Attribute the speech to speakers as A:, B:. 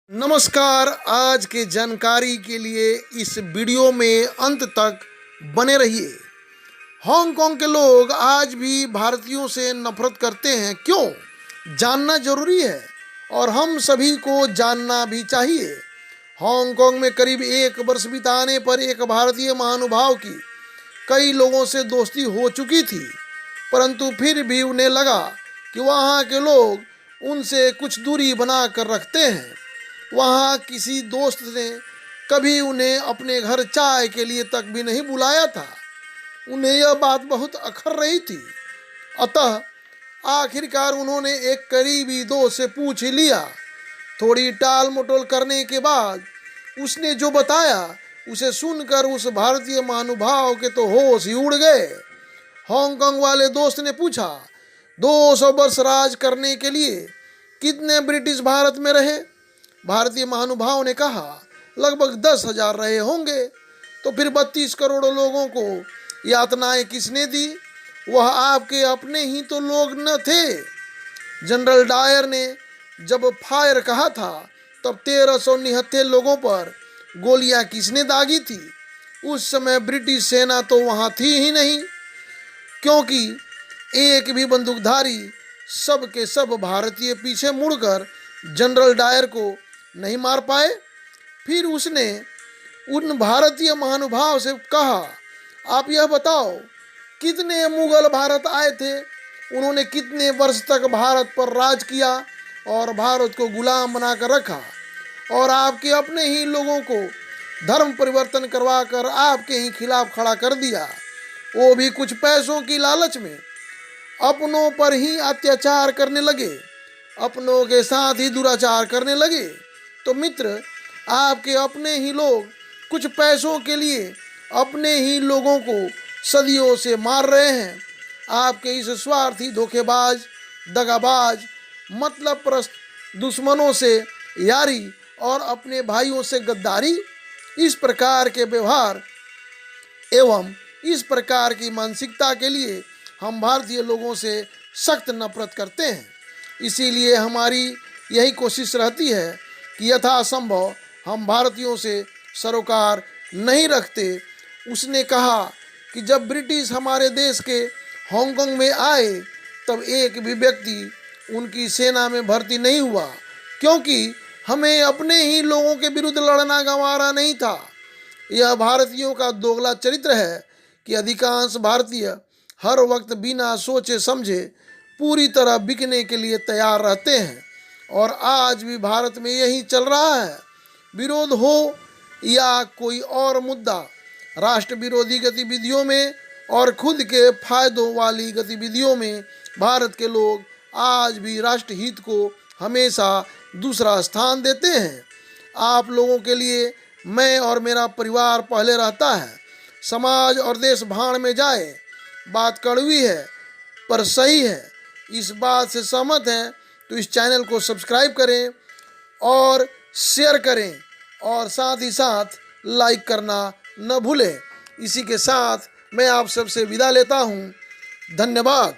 A: नमस्कार। आज के जानकारी के लिए इस वीडियो में अंत तक बने रहिए। हांगकांग के लोग आज भी भारतीयों से नफरत करते हैं, क्यों? जानना जरूरी है और हम सभी को जानना भी चाहिए। हांगकांग में करीब 1 वर्ष बिताने पर एक भारतीय महानुभाव की कई लोगों से दोस्ती हो चुकी थी, परंतु फिर भी उन्हें लगा कि वहाँ के लोग उनसे कुछ दूरी बना कर रखते हैं। वहाँ किसी दोस्त ने कभी उन्हें अपने घर चाय के लिए तक भी नहीं बुलाया था। उन्हें यह बात बहुत अखर रही थी। अतः आखिरकार उन्होंने एक करीबी दोस्त से पूछ लिया। थोड़ी टाल मटोल करने के बाद उसने जो बताया, उसे सुनकर उस भारतीय महानुभाव के तो होश ही उड़ गए। हांगकांग वाले दोस्त ने पूछा, 200 वर्ष राज करने के लिए कितने ब्रिटिश भारत में रहे? भारतीय महानुभाव ने कहा, लगभग 10,000 रहे होंगे। तो फिर 32 करोड़ लोगों को यातनाएं किसने दी? वह आपके अपने ही तो लोग न थे। जनरल डायर ने जब फायर कहा था, तब 1300 निहत्थे लोगों पर गोलियां किसने दागी थी? उस समय ब्रिटिश सेना तो वहां थी ही नहीं, क्योंकि एक भी बंदूकधारी सब के सब भारतीय पीछे मुड़कर जनरल डायर को नहीं मार पाए। फिर उसने उन भारतीय महानुभाव से कहा, आप यह बताओ, कितने मुगल भारत आए थे? उन्होंने कितने वर्ष तक भारत पर राज किया और भारत को गुलाम बनाकर रखा, और आपके अपने ही लोगों को धर्म परिवर्तन करवा कर आपके ही खिलाफ खड़ा कर दिया, वो भी कुछ पैसों की लालच में। अपनों पर ही अत्याचार करने लगे, अपनों के साथ ही दुराचार करने लगे। तो मित्र, आपके अपने ही लोग कुछ पैसों के लिए अपने ही लोगों को सदियों से मार रहे हैं। आपके इस स्वार्थी, धोखेबाज, दगाबाज, मतलब प्रस्त दुश्मनों से यारी और अपने भाइयों से गद्दारी, इस प्रकार के व्यवहार एवं इस प्रकार की मानसिकता के लिए हम भारतीय लोगों से सख्त नफरत करते हैं। इसीलिए हमारी यही कोशिश रहती है कि यथासंभव हम भारतीयों से सरोकार नहीं रखते। उसने कहा कि जब ब्रिटिश हमारे देश के हांगकांग में आए, तब एक भी व्यक्ति उनकी सेना में भर्ती नहीं हुआ, क्योंकि हमें अपने ही लोगों के विरुद्ध लड़ना गंवारा नहीं था। यह भारतीयों का दोगला चरित्र है कि अधिकांश भारतीय हर वक्त बिना सोचे समझे पूरी तरह बिकने के लिए तैयार रहते हैं, और आज भी भारत में यही चल रहा है। विरोध हो या कोई और मुद्दा, राष्ट्र विरोधी गतिविधियों में और खुद के फायदों वाली गतिविधियों में भारत के लोग आज भी राष्ट्रहित को हमेशा दूसरा स्थान देते हैं। आप लोगों के लिए मैं और मेरा परिवार पहले रहता है। समाज और देश भाड़ में जाए। बात कड़वी है पर सही है। इस बात से सहमत हैं तो इस चैनल को सब्सक्राइब करें और शेयर करें, और साथ ही साथ लाइक करना न भूलें। इसी के साथ मैं आप सबसे विदा लेता हूँ। धन्यवाद।